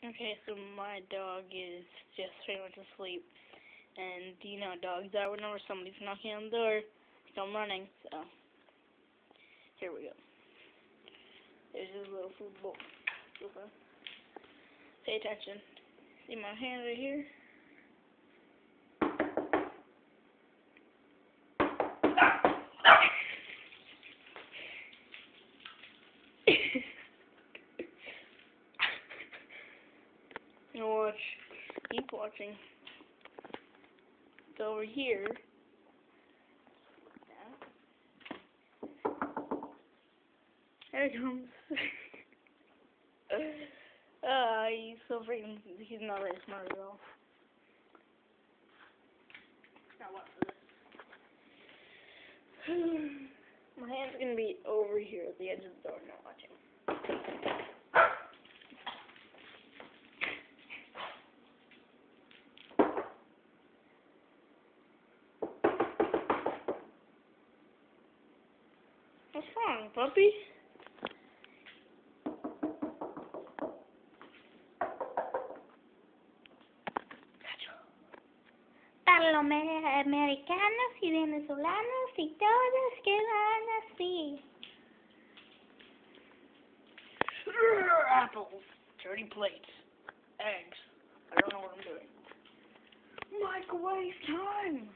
Okay, so my dog is just pretty much asleep. And you know how dogs are whenever somebody's knocking on the door, they come running. So, here we go. There's his little food bowl. Super. Pay attention. See my hand right here? Now watch. Keep watching. It's over here. There he comes. He's so freaking. He's not very smart at all. Now watch this. My hand's gonna be over here at the edge of the door. Now watching. What's wrong, puppy? Para los americanos y venezolanos y todos que van así. Apples, dirty plates, eggs. I don't know what I'm doing. Microwave time!